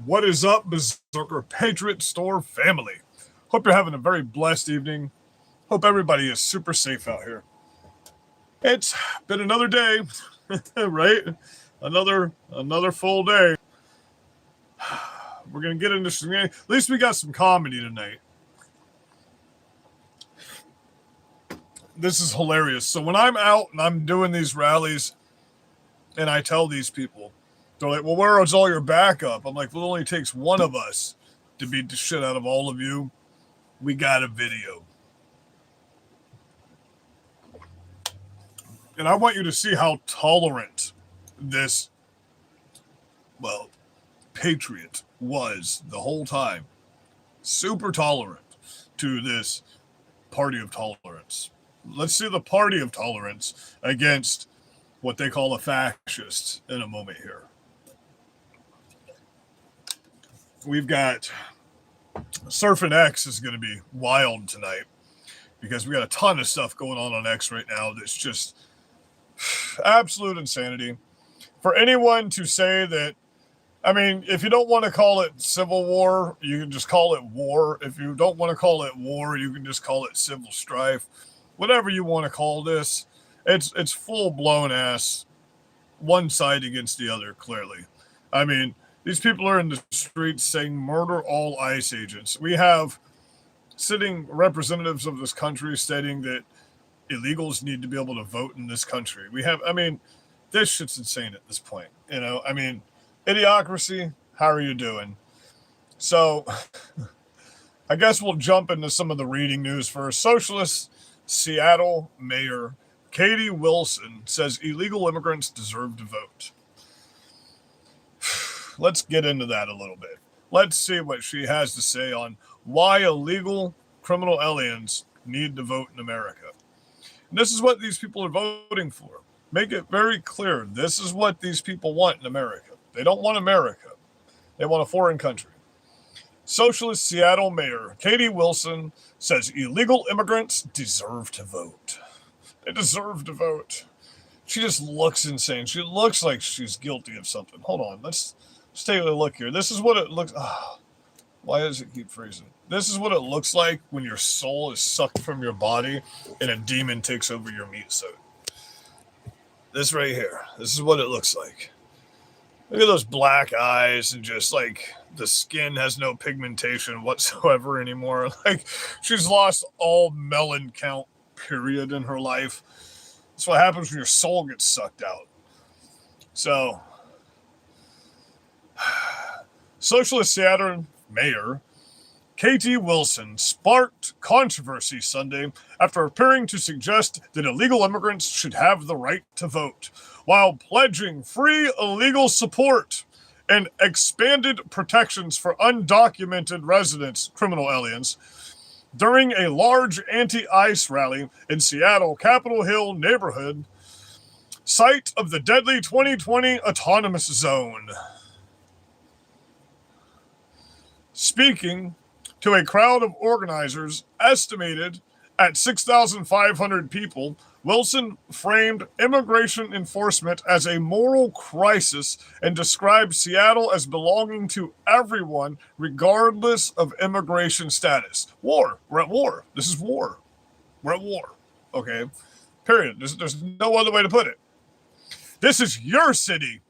What is up, Berserker Patriot Store family? Hope you're having a very blessed evening. Hope everybody is super safe out here. It's been another day, right? Another full day. We're gonna get into some. At least we got some comedy tonight. This is hilarious. So when I'm out and I'm doing these rallies, and I tell these people, they're like, "Well, where is all your backup?" I'm like, "Well, it only takes one of us to beat the shit out of all of you. We got a video." And I want you to see how tolerant this, well, patriot was the whole time. Super tolerant to this party of tolerance. Let's see the party of tolerance against what they call a fascist in a moment here. We've got Surfing X is going to be wild tonight because we got a ton of stuff going on X right now that's just absolute insanity. For anyone to say that, I mean, if you don't want to call it civil war, you can just call it war. If you don't want to call it war, you can just call it civil strife. Whatever you want to call this, it's full blown ass one side against the other, clearly. I mean, these people are in the streets saying murder all ICE agents. We have sitting representatives of this country stating that illegals need to be able to vote in this country. We have, I mean, this shit's insane at this point. You know, I mean, idiocracy, how are you doing? So, I guess we'll jump into some of the reading news first. Socialist Seattle Mayor Katie Wilson says illegal immigrants deserve to vote. Let's get into that a little bit. Let's see what she has to say on why illegal criminal aliens need to vote in America. And this is what these people are voting for. Make it very clear. This is what these people want in America. They don't want America. They want a foreign country. Socialist Seattle Mayor Katie Wilson says illegal immigrants deserve to vote. They deserve to vote. She just looks insane. She looks like she's guilty of something. Hold on. Let's take a look here. This is what it looks... why does it keep freezing? This is what it looks like when your soul is sucked from your body and a demon takes over your meat suit. This right here. This is what it looks like. Look at those black eyes and just like the skin has no pigmentation whatsoever anymore. Like she's lost all melon count period in her life. That's what happens when your soul gets sucked out. So, Socialist Seattle Mayor Katie Wilson sparked controversy Sunday after appearing to suggest that illegal immigrants should have the right to vote, while pledging free illegal support and expanded protections for undocumented residents, criminal aliens, during a large anti-ICE rally in Seattle Capitol Hill neighborhood, site of the deadly 2020 autonomous zone. Speaking to a crowd of organizers estimated at 6,500 people, Wilson framed immigration enforcement as a moral crisis and described Seattle as belonging to everyone, regardless of immigration status. War. We're at war. This is war. We're at war. Okay? Period. There's no other way to put it. This is your city,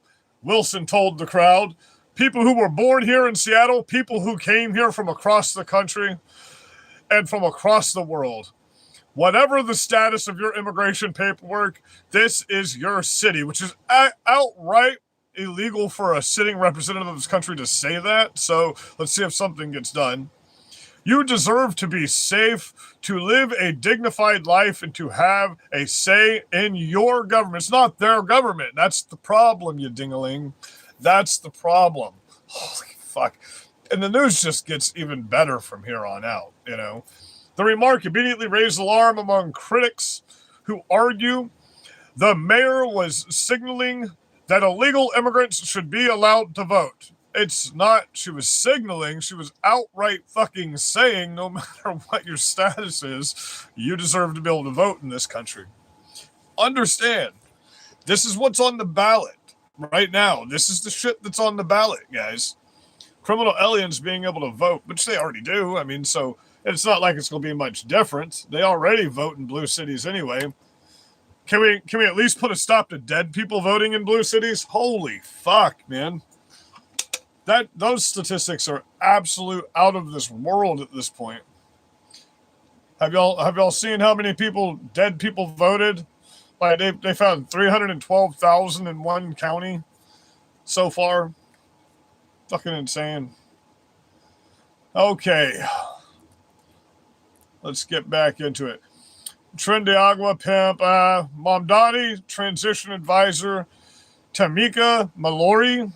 Wilson told the crowd. People who were born here in Seattle, people who came here from across the country and from across the world. Whatever the status of your immigration paperwork, this is your city, which is outright illegal for a sitting representative of this country to say that. So let's see if something gets done. You deserve to be safe, to live a dignified life, and to have a say in your government. It's not their government. That's the problem, you dingaling. That's the problem. Holy fuck. And the news just gets even better from here on out, you know. The remark immediately raised alarm among critics who argue the mayor was signaling that illegal immigrants should be allowed to vote. It's not she was signaling, she was outright fucking saying no matter what your status is, you deserve to be able to vote in this country. Understand, this is what's on the ballot right now. This is the shit that's on the ballot, guys. criminal aliens being able to vote, which they already do. I mean, so it's not like it's going to be much different. They already vote in blue cities anyway. Can we at least put a stop to dead people voting in blue cities? Holy fuck, man. Those statistics are absolute out of this world at this point. Have y'all seen how many dead people voted? Like they found 312,000 in one county so far. Fucking insane. Okay. Let's get back into it. Trendiagua pimp, Mamdani transition advisor Tamika Mallory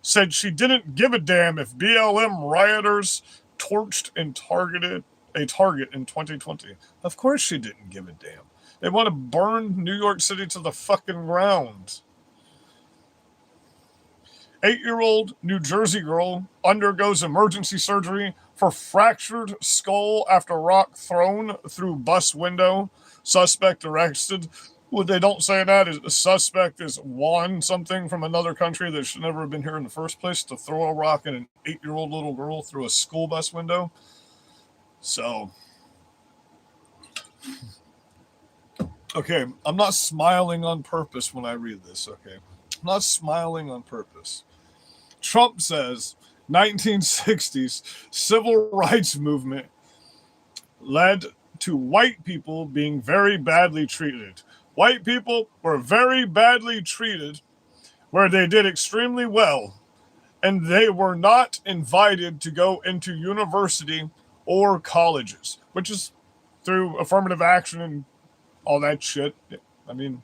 said she didn't give a damn if BLM rioters torched and targeted a target in 2020. Of course she didn't give a damn. They want to burn New York City to the fucking ground. 8-year-old New Jersey girl undergoes emergency surgery for fractured skull after rock thrown through bus window. Suspect arrested. What they don't say that is a suspect is Juan something from another country that should never have been here in the first place to throw a rock at an 8-year-old little girl through a school bus window. So, okay, I'm not smiling on purpose when I read this, okay? I'm not smiling on purpose. Trump says 1960s civil rights movement led to white people being very badly treated. White people were very badly treated where they did extremely well, and they were not invited to go into university or colleges, which is through affirmative action and all that shit. I mean,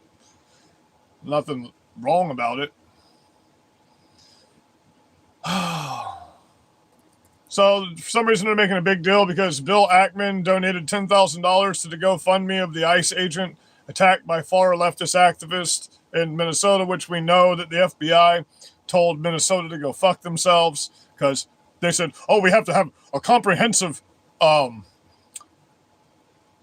nothing wrong about it. So for some reason they're making a big deal because Bill Ackman donated $10,000 to the GoFundMe of the ICE agent attacked by far leftist activists in Minnesota, which we know that the FBI told Minnesota to go fuck themselves because they said, oh, we have to have a comprehensive,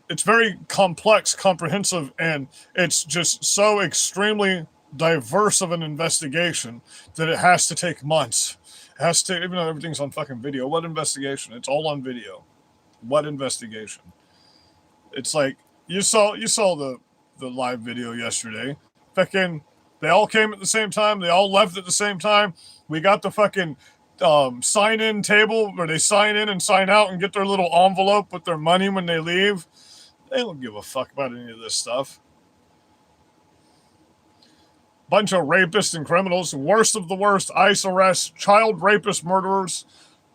it's very complex, comprehensive, and it's just so extremely diverse of an investigation that it has to take months. It has to, even though everything's on fucking video. What investigation? It's all on video. What investigation? It's like you saw the live video yesterday. Fucking, they all came at the same time. They all left at the same time. We got the fucking sign-in table where they sign in and sign out and get their little envelope with their money when they leave. They don't give a fuck about any of this stuff. Bunch of rapists and criminals, worst of the worst, ICE arrests, child rapist murderers,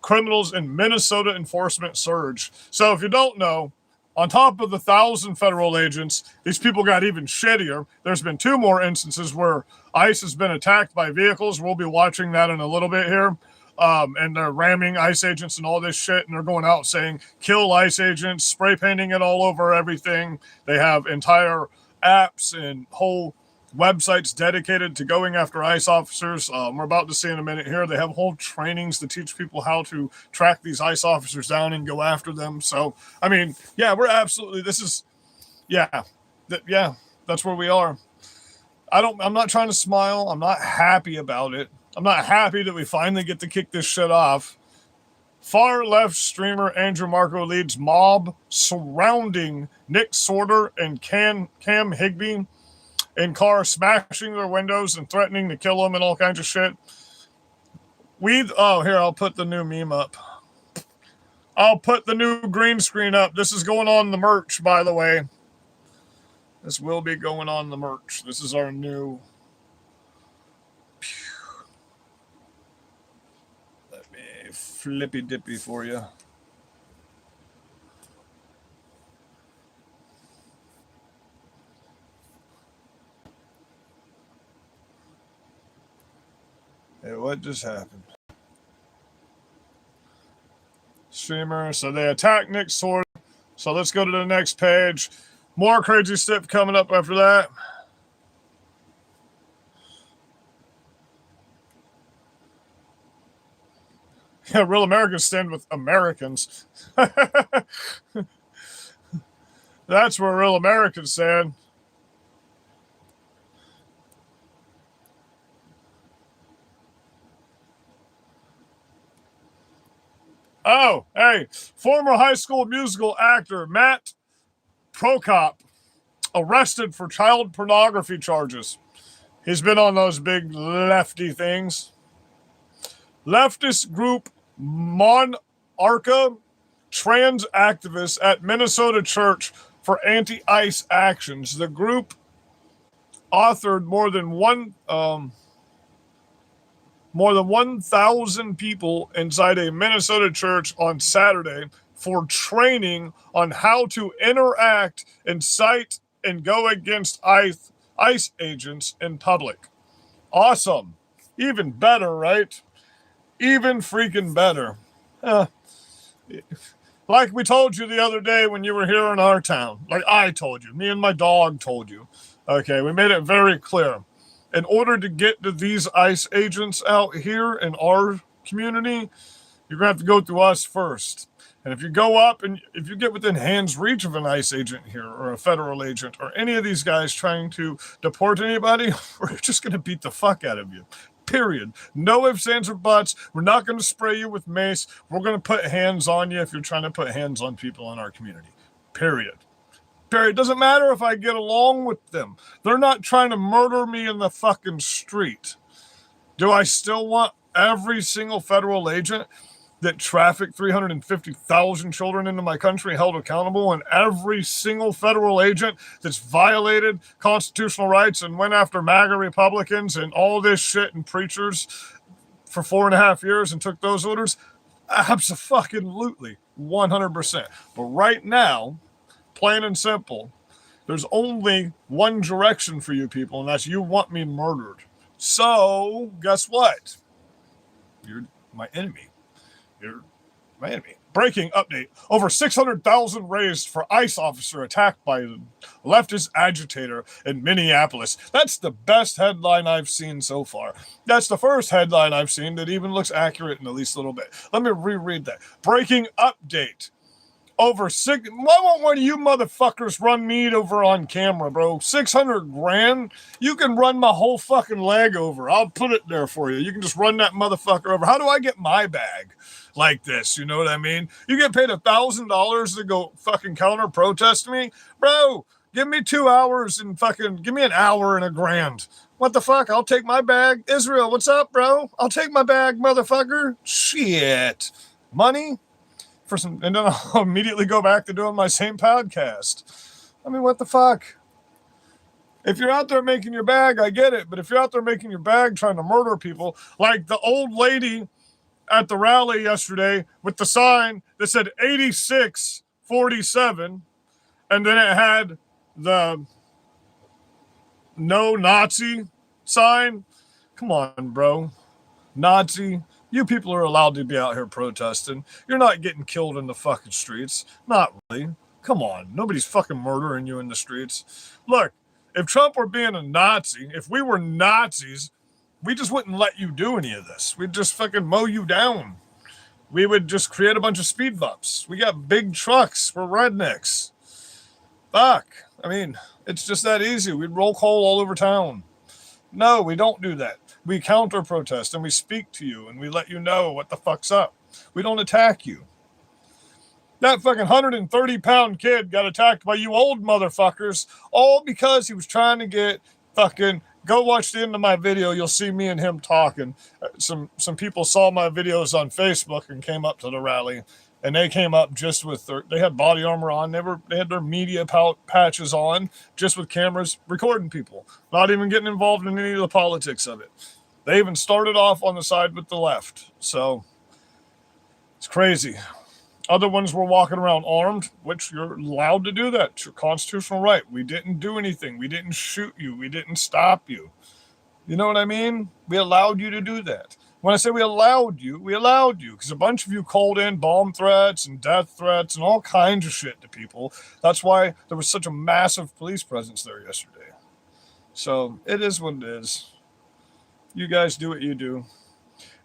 criminals in Minnesota enforcement surge. So if you don't know, on top of the 1,000 federal agents, these people got even shittier. There's been 2 more instances where ICE has been attacked by vehicles. We'll be watching that in a little bit here. And they're ramming ICE agents and all this shit, and they're going out saying, kill ICE agents, spray painting it all over everything. They have entire apps and whole websites dedicated to going after ICE officers. We're about to see in a minute here, they have whole trainings to teach people how to track these ICE officers down and go after them. So, I mean, yeah, we're absolutely, this is, yeah, that's where we are. I'm not trying to smile. I'm not happy about it. I'm not happy that we finally get to kick this shit off. Far left streamer Andrew Marco leads mob surrounding Nick Sorter and Cam Higby in car, smashing their windows and threatening to kill them and all kinds of shit. Here, I'll put the new meme up. I'll put the new green screen up. This is going on the merch, by the way. This will be going on the merch. This is our new... Let me flippy dippy for you. Hey, what just happened? Streamer. So they attack Nick Sword. So let's go to the next page. More crazy stuff coming up after that. Yeah, real Americans stand with Americans. That's where real Americans stand. Oh, hey, former High School Musical actor Matt Prokop arrested for child pornography charges. He's been on those big lefty things. Leftist group Monarcha, trans activists at Minnesota Church for Anti-ICE Actions. The group authored more than 1,000 people inside a Minnesota church on Saturday for training on how to interact, incite, and go against ICE agents in public. Awesome. Even better, right? Even freaking better. Like we told you the other day when you were here in our town. Like I told you. Me and my dog told you. Okay, we made it very clear. In order to get to these ICE agents out here in our community, you're going to have to go through us first. And if you go up and if you get within hand's reach of an ICE agent here or a federal agent or any of these guys trying to deport anybody, we're just going to beat the fuck out of you. Period. No ifs, ands, or buts. We're not going to spray you with mace. We're going to put hands on you if you're trying to put hands on people in our community. Period. It doesn't matter if I get along with them. They're not trying to murder me in the fucking street. Do I still want every single federal agent that trafficked 350,000 children into my country held accountable, and every single federal agent that's violated constitutional rights and went after MAGA Republicans and all this shit and preachers for 4.5 years and took those orders? Absolutely, 100%. But right now, plain and simple, there's only one direction for you people, and that's you want me murdered. So, guess what? You're my enemy. You're my enemy. Breaking update. Over 600,000 raised for ICE officer attacked by leftist agitator in Minneapolis. That's the best headline I've seen so far. That's the first headline I've seen that even looks accurate in at least a little bit. Let me reread that. Breaking update. Why won't one of you motherfuckers run me over on camera, bro? 600 grand? You can run my whole fucking leg over. I'll put it there for you. You can just run that motherfucker over. How do I get my bag like this? You know what I mean? You get paid $1,000 to go fucking counter protest me? Bro, give me 2 hours and fucking give me an hour and $1,000. What the fuck? I'll take my bag. Israel, what's up, bro? I'll take my bag, motherfucker. Shit. Money? And then I'll immediately go back to doing my same podcast. I mean, what the fuck? If you're out there making your bag, I get it. But if you're out there making your bag trying to murder people, like the old lady at the rally yesterday with the sign that said 8647, and then it had the no Nazi sign. Come on, bro. Nazi. You people are allowed to be out here protesting. You're not getting killed in the fucking streets. Not really. Come on. Nobody's fucking murdering you in the streets. Look, if Trump were being a Nazi, if we were Nazis, we just wouldn't let you do any of this. We'd just fucking mow you down. We would just create a bunch of speed bumps. We got big trucks. We're rednecks. Fuck. I mean, it's just that easy. We'd roll coal all over town. No, we don't do that. We counter protest and we speak to you and we let you know what the fuck's up. We don't attack you. That fucking 130-pound kid got attacked by you old motherfuckers, all because he was trying to get fucking. Go watch the end of my video. You'll see me and him talking. Some people saw my videos on Facebook and came up to the rally, and they came up just with they had body armor on. They had their media patches on, just with cameras recording people, not even getting involved in any of the politics of it. They even started off on the side with the left. So it's crazy. Other ones were walking around armed, which you're allowed to do that. It's your constitutional right. We didn't do anything. We didn't shoot you. We didn't stop you. You know what I mean? We allowed you to do that. When I say we allowed you because a bunch of you called in bomb threats and death threats and all kinds of shit to people. That's why there was such a massive police presence there yesterday. So it is what it is. You guys do what you do.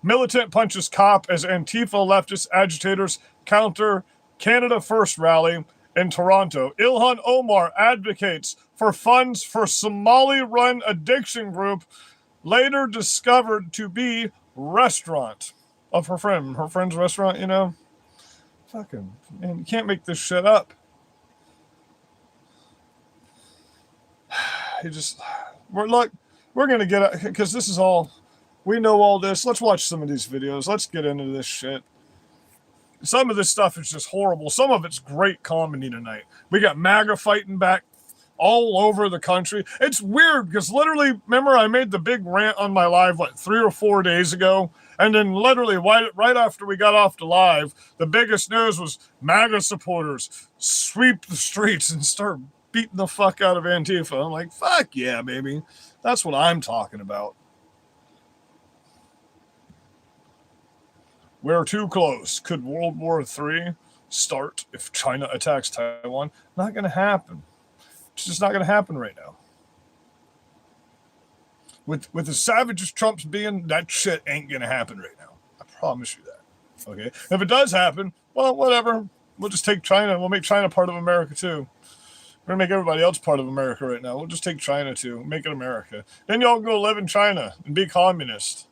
Militant punches cop as Antifa leftist agitators counter Canada First rally in Toronto. Ilhan Omar advocates for funds for Somali-run addiction group later discovered to be restaurant of her friend's restaurant, you know. Fucking, man, you can't make this shit up. We're going to get, because this is all, we know all this. Let's watch some of these videos. Let's get into this shit. Some of this stuff is just horrible. Some of it's great comedy tonight. We got MAGA fighting back all over the country. It's weird because literally, remember I made the big rant on my live, 3 or 4 days ago? And then literally right after we got off the live, the biggest news was MAGA supporters sweep the streets and start beating the fuck out of Antifa. I'm like, fuck yeah, baby. That's what I'm talking about. We're too close. Could World War III start if China attacks Taiwan? Not going to happen. It's just not going to happen right now. With as savage as Trump's being, that shit ain't going to happen right now. I promise you that. Okay? If it does happen, well, whatever. We'll just take China. We'll make China part of America too. We're going to make everybody else part of America right now. We'll just take China too. Make it America. Then y'all go live in China and be communist.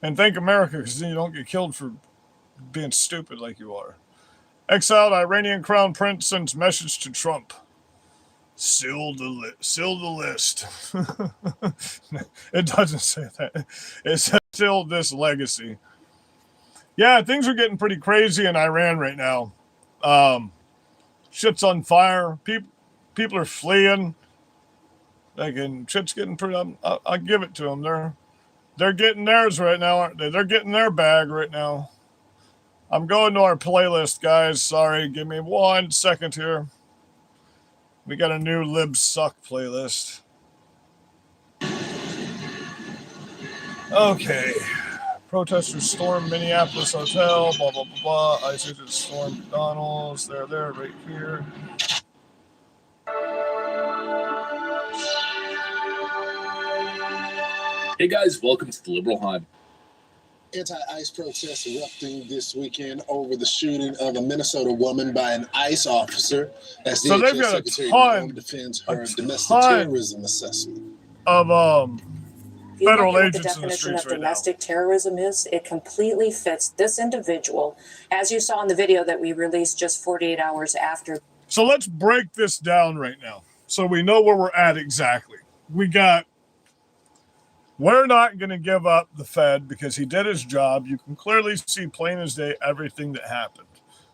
And thank America, because then you don't get killed for being stupid like you are. Exiled Iranian crown prince sends message to Trump. Seal the list. It doesn't say that. It says seal this legacy. Yeah, things are getting pretty crazy in Iran right now. Shit's on fire. People are fleeing. Shit's getting pretty. I'll give it to them. They're getting theirs right now, aren't they? They're getting their bag right now. I'm going to our playlist, guys. Sorry, give me 1 second here. We got a new Libs Suck playlist. Okay. Protesters storm Minneapolis hotel, blah, blah, blah, blah. ICE agents storm McDonald's. They're there right here. Hey guys, welcome to the Liberal Hive. Anti-ICE protests erupting this weekend over the shooting of a Minnesota woman by an ICE officer. As the Secretary of defends her domestic terrorism assessment. Of federal agents the in the definition streets of right domestic terrorism is, it completely fits this individual, as you saw in the video that we released just 48 hours after. So let's break this down right now so we know where we're at exactly. We're not going to give up the Fed because he did his job. You can clearly see plain as day everything that happened.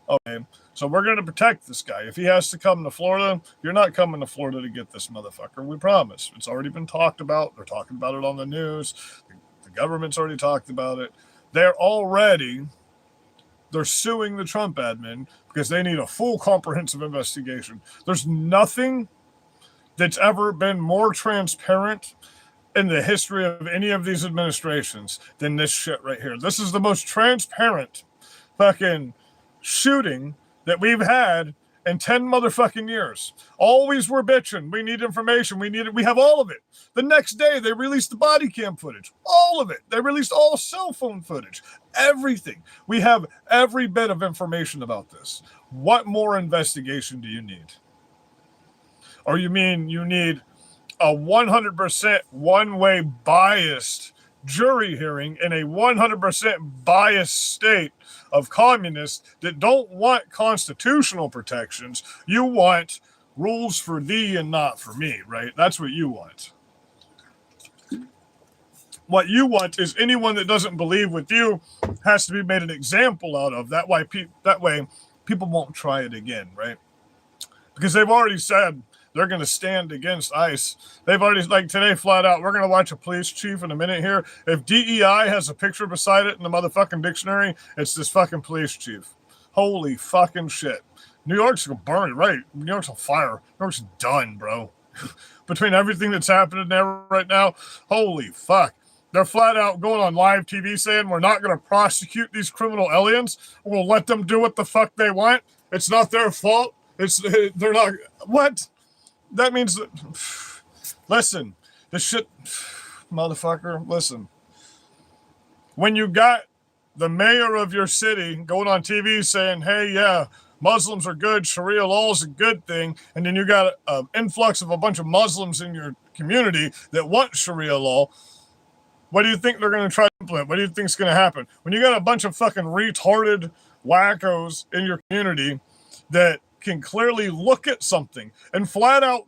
Okay, so we're going to protect this guy. If he has to come to Florida, you're not coming to Florida to get this motherfucker. We promise. It's already been talked about. They're talking about it on the news. The government's already talked about it. They're suing the Trump admin because they need a full comprehensive investigation. There's nothing that's ever been more transparent in the history of any of these administrations than this shit right here. This is the most transparent fucking shooting that we've had in 10 motherfucking years. Always we're bitching. We need information. We have all of it. The next day, they released the body cam footage. All of it. They released all cell phone footage. Everything. We have every bit of information about this. What more investigation do you need? Or you mean you need a 100% one-way biased jury hearing in a 100% biased state of communists that don't want constitutional protections? You want rules for thee and not for me, right? That's what you want. What you want is anyone that doesn't believe with you has to be made an example out of. That way people won't try it again, right? Because they've already said they're going to stand against ICE. They've already, like today, flat out, we're going to watch a police chief in a minute here. If DEI has a picture beside it in the motherfucking dictionary, it's this fucking police chief. Holy fucking shit. New York's going to burn it, right? New York's on fire. New York's done, bro. Between everything that's happening there right now, holy fuck. They're flat out going on live TV saying we're not going to prosecute these criminal aliens. We'll let them do what the fuck they want. It's not their fault. They're not. What? That means that. Listen, this shit, motherfucker. Listen. When you got the mayor of your city going on TV saying, hey, yeah, Muslims are good, Sharia law is a good thing, and then you got an influx of a bunch of Muslims in your community that want Sharia law. What do you think they're going to try to implement? What do you think is going to happen? When you got a bunch of fucking retarded wackos in your community that can clearly look at something and flat out,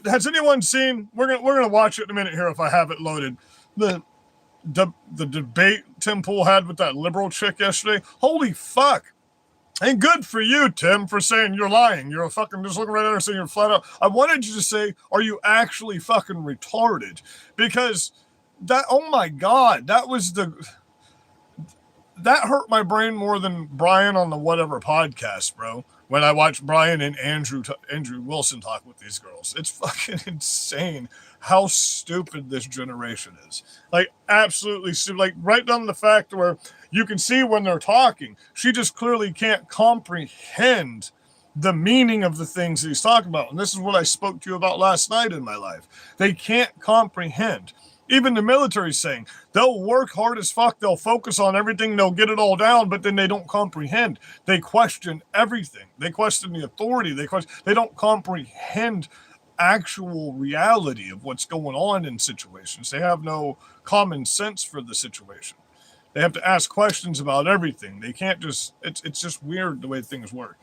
has anyone seen, we're gonna watch it in a minute here if I have it loaded, the debate Tim Pool had with that liberal chick yesterday? Holy fuck. And good for you, Tim, for saying you're lying. You're a fucking, just looking right at her saying you're flat out. I wanted you to say, are you actually fucking retarded? Because that, oh my God, that hurt my brain more than Brian on the whatever podcast, bro. When I watched Brian and Andrew Wilson talk with these girls. It's fucking insane how stupid this generation is. Like, absolutely stupid. Like, right down to the fact where you can see when they're talking, she just clearly can't comprehend the meaning of the things that he's talking about. And this is what I spoke to you about last night in my life. They can't comprehend. Even the military saying they'll work hard as fuck. They'll focus on everything. They'll get it all down, but then they don't comprehend. They question everything. They question the authority. They don't comprehend actual reality of what's going on in situations. They have no common sense for the situation. They have to ask questions about everything. They can't just, it's just weird the way things work.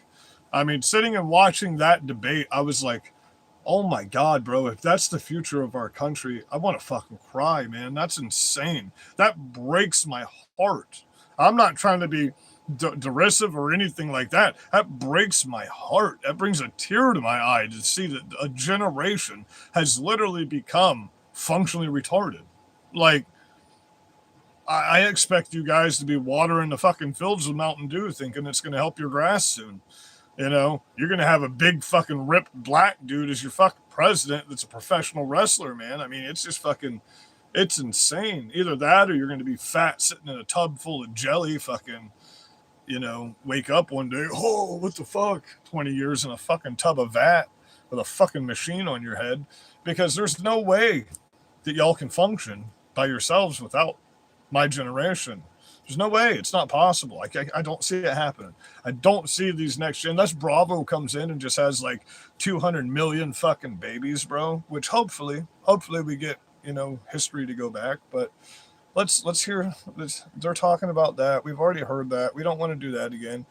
I mean, sitting and watching that debate, I was like, oh my God, bro, if that's the future of our country, I want to fucking cry, man. That's insane. That breaks my heart. I'm not trying to be derisive or anything like that. That breaks my heart. That brings a tear to my eye to see that a generation has literally become functionally retarded. Like, I expect you guys to be watering the fucking fields with Mountain Dew thinking it's going to help your grass soon. You know, you're going to have a big fucking ripped black dude as your fucking president that's a professional wrestler, man. I mean, it's just fucking, it's insane. Either that or you're going to be fat sitting in a tub full of jelly fucking, you know, wake up one day, oh, what the fuck? 20 years in a fucking tub of vat with a fucking machine on your head, because there's no way that y'all can function by yourselves without my generation. There's no way. It's not possible. I don't see it happening. I don't see these next gen. Unless Bravo comes in and just has like 200 million fucking babies, bro, which hopefully we get, you know, history to go back. But let's hear this. They're talking about that. We've already heard that. We don't want to do that again.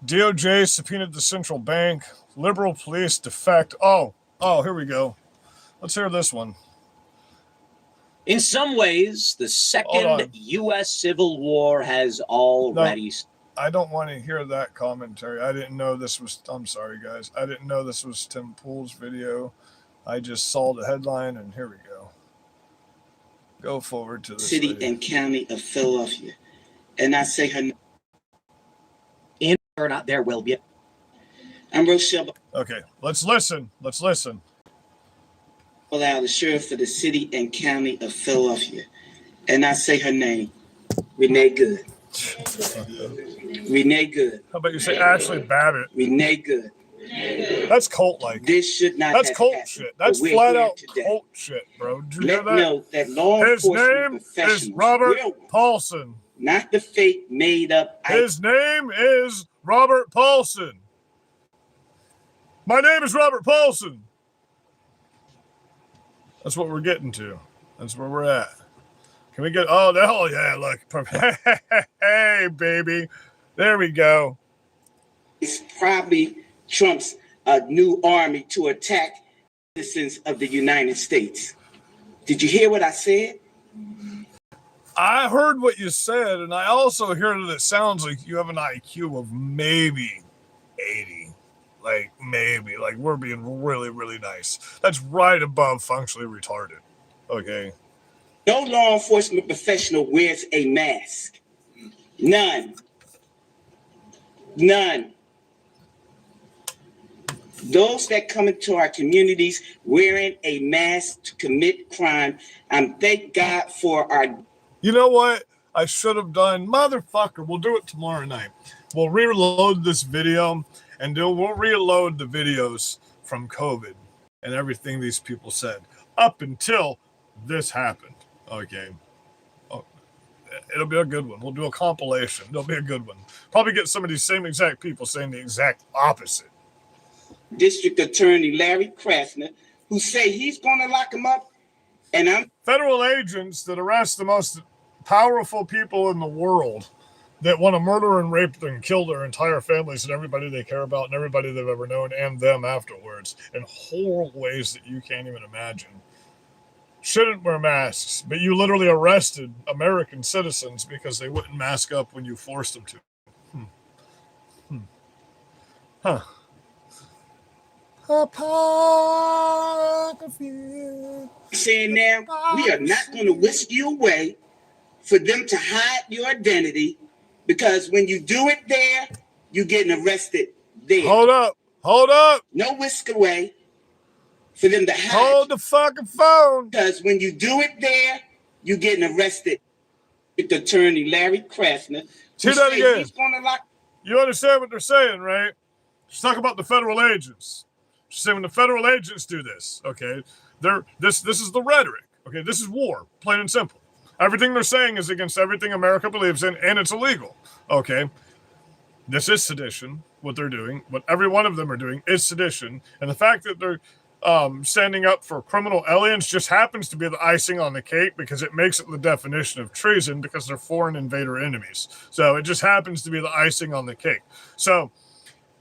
DOJ subpoenaed the central bank. Liberal police defect. Oh, here we go. Let's hear this one. In some ways, the second U.S. Civil War has already... No, I don't want to hear that commentary. I didn't know this was... I'm sorry, guys. I didn't know this was Tim Pool's video. I just saw the headline, and here we go. Go forward to the city and county of Philadelphia. And I say her... In or not, there will be... I'm Rochelle... Okay, let's listen. The sheriff for the city and county of Philadelphia. And I say her name, Renee Good. Renee Good. How about you say Ashley Babbitt? Renee Good. That's cult-like. This should not That's have cult happened, shit. That's flat out cult shit, bro. Did you hear that? Know that law His name is Robert Paulson. Not the fake made up. His name is Robert Paulson. My name is Robert Paulson. That's what we're getting to. That's where we're at. Can we get, oh, the hell yeah, look. Hey, baby. There we go. It's probably Trump's new army to attack citizens of the United States. Did you hear what I said? I heard what you said, and I also hear that it sounds like you have an IQ of maybe 80. Like, maybe. Like, we're being really, really nice. That's right above functionally retarded. Okay. No law enforcement professional wears a mask. None. Those that come into our communities wearing a mask to commit crime, thank God for our... You know what I should have done? Motherfucker, we'll do it tomorrow night. We'll reload this video, and we'll reload the videos from COVID and everything these people said up until this happened. Okay. Oh, it'll be a good one. We'll do a compilation. It'll be a good one. Probably get some of these same exact people saying the exact opposite. District Attorney Larry Krasner, who say he's going to lock him up, And I'm federal agents that arrest the most powerful people in the world that want to murder and rape and kill their entire families and everybody they care about and everybody they've ever known and them afterwards in horrible ways that you can't even imagine. Shouldn't wear masks, but you literally arrested American citizens because they wouldn't mask up when you forced them to. Huh. saying now, we are not going to whisk you away for them to hide your identity, because when you do it there, you're getting arrested there. Hold up. No whisk away for them to hide. Hold the fucking phone. Because when you do it there, you're getting arrested. With Attorney Larry Krasner. Say that again. He's gonna lock. You understand what they're saying, right? Let's talk about the federal agents. Just say when the federal agents do this, okay, this is the rhetoric. Okay, this is war, plain and simple. Everything they're saying is against everything America believes in, and it's illegal. Okay, this is sedition. What they're doing, what every one of them are doing, is sedition, and the fact that they're standing up for criminal aliens just happens to be the icing on the cake, because it makes it the definition of treason, because they're foreign invader enemies. So it just happens to be the icing on the cake. So,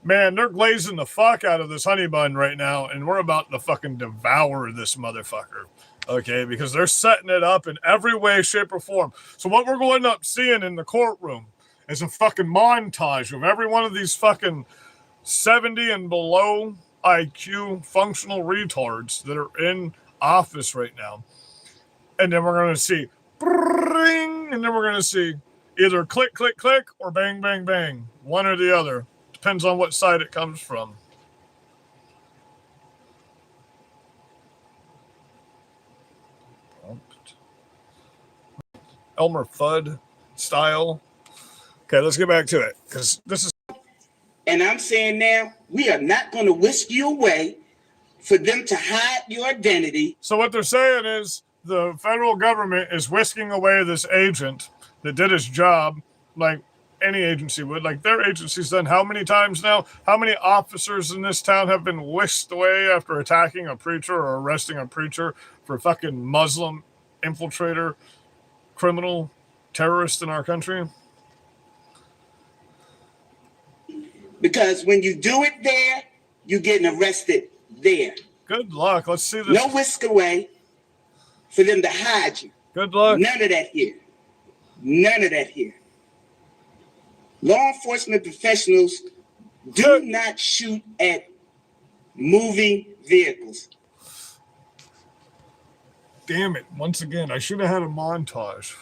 man, they're glazing the fuck out of this honey bun right now, and we're about to fucking devour this motherfucker. Okay, because they're setting it up in every way, shape, or form. So what we're going up seeing in the courtroom is a fucking montage of every one of these fucking 70 and below IQ functional retards that are in office right now. And then we're going to see bring, and then we're going to see either click, click, click, or bang, bang, bang. One or the other. Depends on what side it comes from. Elmer Fudd style. Okay, let's get back to it, because this is. And I'm saying now, we are not going to whisk you away for them to hide your identity. So what they're saying is the federal government is whisking away this agent that did his job like any agency would. Like their agency's done how many times now? How many officers in this town have been whisked away after attacking a preacher or arresting a preacher for fucking Muslim infiltrator, criminal, terrorist in our country? Because when you do it there, you're getting arrested there. Good luck. Let's see this. No whisk away for them to hide you. Good luck. None of that here. None of that here. Law enforcement professionals do not shoot at moving vehicles. Damn it. Once again, I should have had a montage.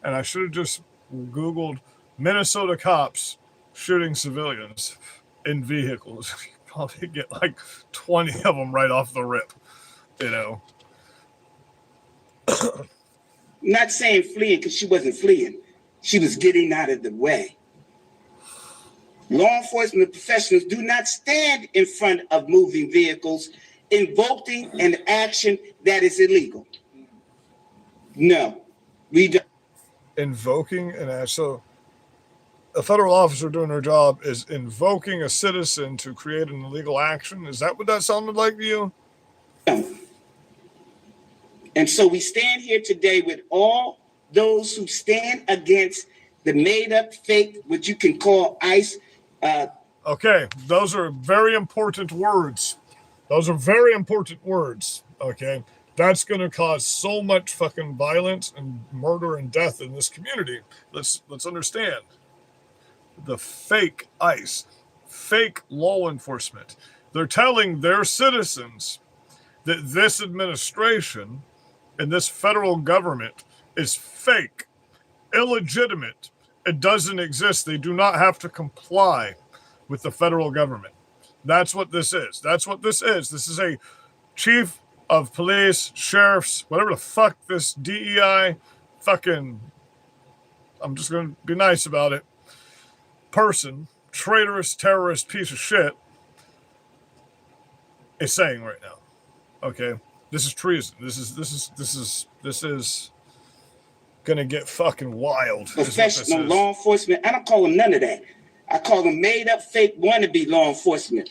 And I should have just Googled Minnesota cops shooting civilians in vehicles. You probably get like 20 of them right off the rip, you know. Not saying fleeing, because she wasn't fleeing. She was getting out of the way. Law enforcement professionals do not stand in front of moving vehicles invoking an action that is illegal. No, we don't. Invoking an action. So a federal officer doing their job is invoking a citizen to create an illegal action. Is that what that sounded like to you? And so we stand here today with all those who stand against the made-up fake, what you can call ICE. Okay, those are very important words. Those are very important words, okay? That's going to cause so much fucking violence and murder and death in this community. Let's understand. The fake ICE, fake law enforcement. They're telling their citizens that this administration and this federal government is fake, illegitimate. It doesn't exist. They do not have to comply with the federal government. That's what this is. That's what this is. This is a chief of police, sheriffs, whatever the fuck this DEI fucking, I'm just going to be nice about it, person, traitorous, terrorist piece of shit is saying right now. Okay? This is treason. This is gonna get fucking wild. Professional law enforcement. I don't call them none of that. I call them made up, fake, wannabe law enforcement.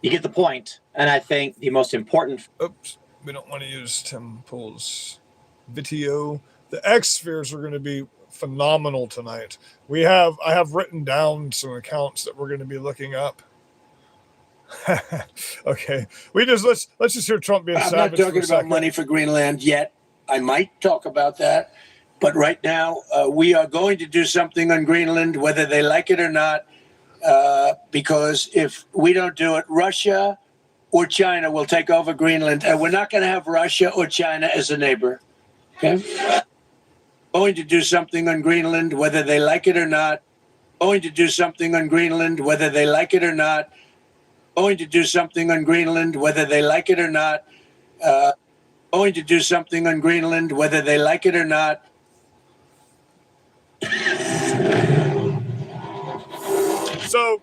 You get the point. And I think the most important. Oops. We don't want to use Tim Pool's video. The X spheres are going to be phenomenal tonight. I have written down some accounts that we're going to be looking up. Okay, let's just hear Trump being savage. I'm not talking about money for Greenland yet. I might talk about that, but right now we are going to do something on Greenland, whether they like it or not, because if we don't do it, Russia or China will take over Greenland, and we're not going to have Russia or China as a neighbor. Okay, going to do something on Greenland, whether they like it or not. Going to do something on Greenland, whether they like it or not. Going to do something on Greenland, whether they like it or not. Going to do something on Greenland, whether they like it or not. So,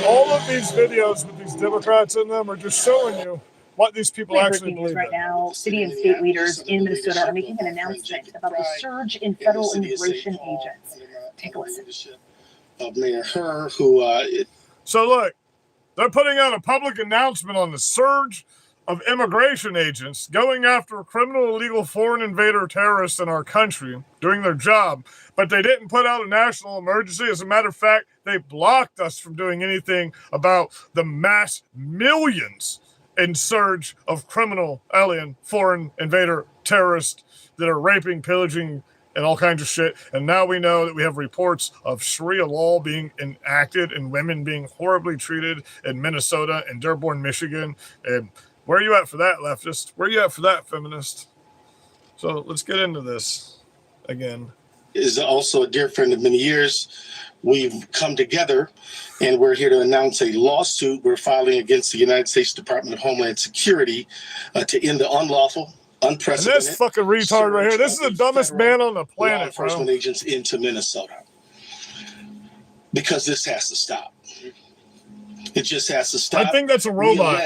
all of these videos with these Democrats in them are just showing you what these people actually believe right now. City and state leaders in Minnesota are making an announcement about the surge in federal immigration agents. Take a listen. Of Mayor Herr, who So look, they're putting out a public announcement on the surge of immigration agents going after criminal illegal foreign invader terrorists in our country doing their job, but they didn't put out a national emergency. As a matter of fact, they blocked us from doing anything about the mass millions in surge of criminal alien foreign invader terrorists that are raping, pillaging, and all kinds of shit. And now we know that we have reports of Sharia law being enacted and women being horribly treated in Minnesota and Dearborn, Michigan. And where are you at for that, leftist? Where are you at for that, feminist? So let's get into this again. Is also a dear friend of many years. We've come together and we're here to announce a lawsuit we're filing against the United States Department of Homeland Security to end the unlawful, unprecedented. And this fucking retard right here, this is the dumbest man on the planet, law enforcement agents into Minnesota. Because this has to stop. It just has to stop. I think that's a robot.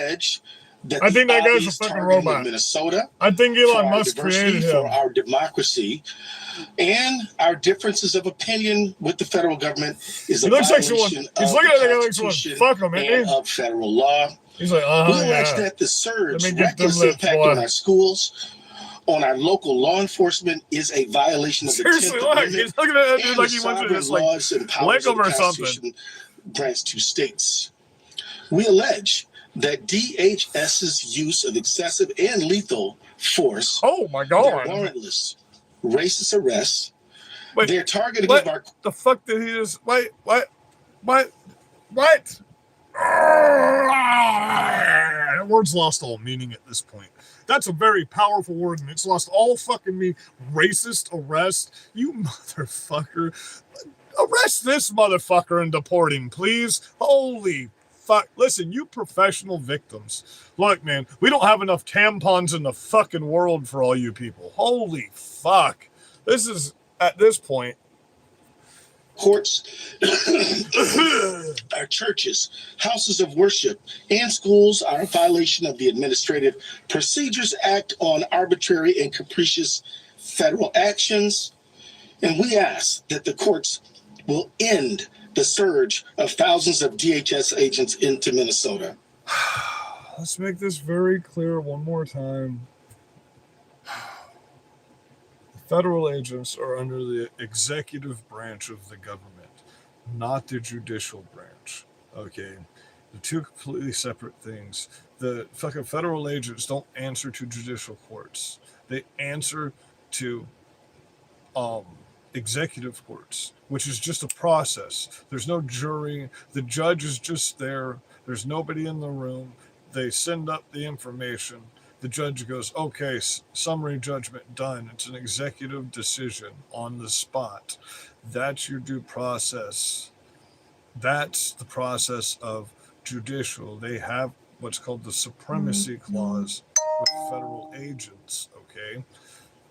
I think that guy's a fucking robot. Minnesota. I think Elon Musk created him. For our democracy and our differences of opinion with the federal government is a violation of the Constitution and of federal law. He's like, we allege that the surge, reckless impact on our schools, on our local law enforcement is a violation of the 10th Amendment. He's looking at that dude like he wants to just like lick him or something. Grants to states. We allege that DHS's use of excessive and lethal force. Oh my God! Warrantless, racist arrests. Wait, they're targeting our. The fuck did he just? Wait, what? That word's lost all meaning at this point. That's a very powerful word, and it's lost all fucking meaning. Racist arrest, you motherfucker! Arrest this motherfucker and deport him, please. Holy fuck. Listen, you professional victims. Look, man, we don't have enough tampons in the fucking world for all you people. Holy fuck. This is, at this point. Courts, our churches, houses of worship, and schools are a violation of the Administrative Procedures Act on arbitrary and capricious federal actions. And we ask that the courts will end the surge of thousands of DHS agents into Minnesota. Let's make this very clear one more time. The federal agents are under the executive branch of the government, not the judicial branch. Okay? They're two completely separate things. The fucking federal agents don't answer to judicial courts. They answer to executive courts, which is just a process. There's no jury. The judge is just there. There's nobody in the room. They send up the information. The judge goes, okay, summary judgment done. It's an executive decision on the spot. That's your due process. That's the process of judicial. They have what's called the supremacy clause with federal agents, okay?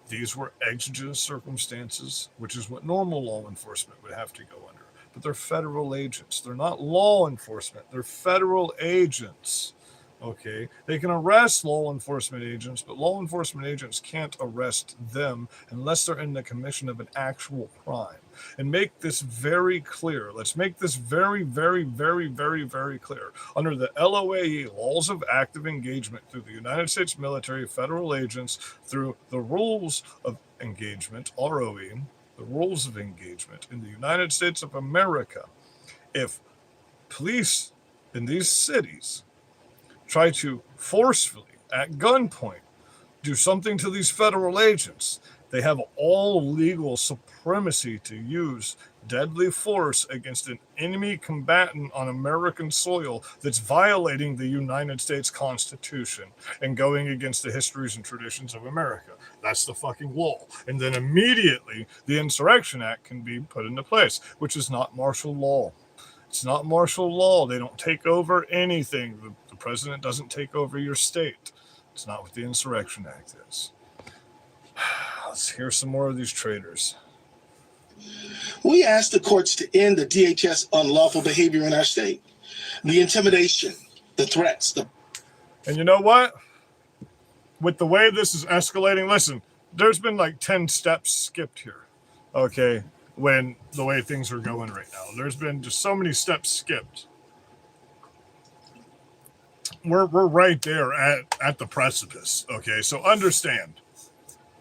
These were exigent circumstances, which is what normal law enforcement would have to go under. But they're federal agents. They're not law enforcement. They're federal agents. Okay, they can arrest law enforcement agents, but law enforcement agents can't arrest them unless they're in the commission of an actual crime. And make this very clear. Let's make this very, very, very, very, very clear. Under the LOAE, laws of active engagement through the United States military, federal agents, through the rules of engagement, ROE, the rules of engagement in the United States of America, if police in these cities try to forcefully, at gunpoint, do something to these federal agents, they have all legal supremacy to use deadly force against an enemy combatant on American soil that's violating the United States Constitution and going against the histories and traditions of America. That's the fucking law. And then immediately the Insurrection Act can be put into place, which is not martial law. It's not martial law. They don't take over anything. The president doesn't take over your state. It's not what the Insurrection Act is. Let's hear some more of these traitors. We asked the courts to end the DHS unlawful behavior in our state. The intimidation, the threats, And you know what? With the way this is escalating, listen, there's been like 10 steps skipped here. Okay. When the way things are going right now, there's been just so many steps skipped. We're right there at the precipice. Okay, so understand,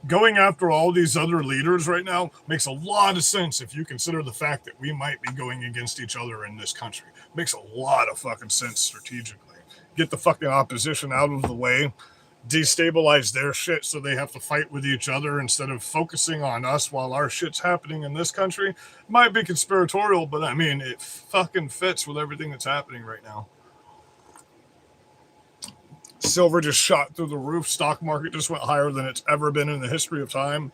going after all these other leaders right now makes a lot of sense if you consider the fact that we might be going against each other in this country. Makes a lot of fucking sense strategically. Get the fucking opposition out of the way, destabilize their shit so they have to fight with each other instead of focusing on us while our shit's happening in this country. Might be conspiratorial, but I mean, it fucking fits with everything that's happening right now. Silver just shot through the roof. Stock market just went higher than it's ever been in the history of time.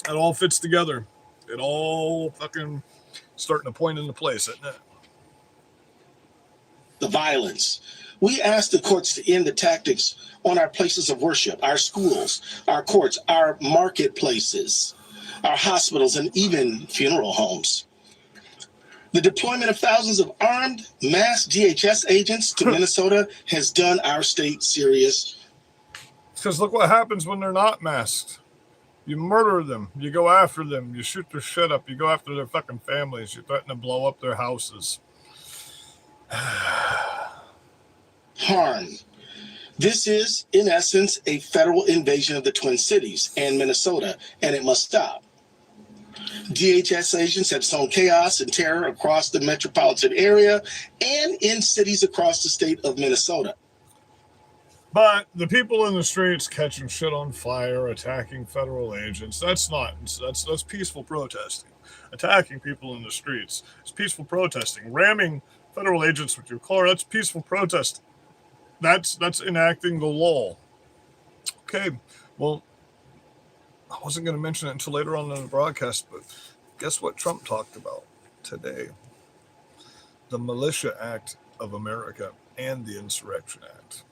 It all fits together. It all fucking starting to point into place, isn't it? the violence. We ask the courts to end the tactics on our places of worship, our schools, our courts, our marketplaces, our hospitals, and even funeral homes. The deployment of thousands of armed mass DHS agents to Minnesota has done our state serious. Because look what happens when they're not masked. You murder them. You go after them. You shoot their shit up. You go after their fucking families. You threaten to blow up their houses. Harm. This is, in essence, a federal invasion of the Twin Cities and Minnesota, and it must stop. DHS agents have sown chaos and terror across the metropolitan area and in cities across the state of Minnesota. But the people in the streets catching shit on fire, attacking federal agents, that's peaceful protesting. Attacking people in the streets is peaceful protesting. Ramming federal agents with your car, that's peaceful protesting. That's enacting the law. Okay, well, I wasn't going to mention it until later on in the broadcast, but guess what Trump talked about today? The Militia Act of America and the Insurrection Act.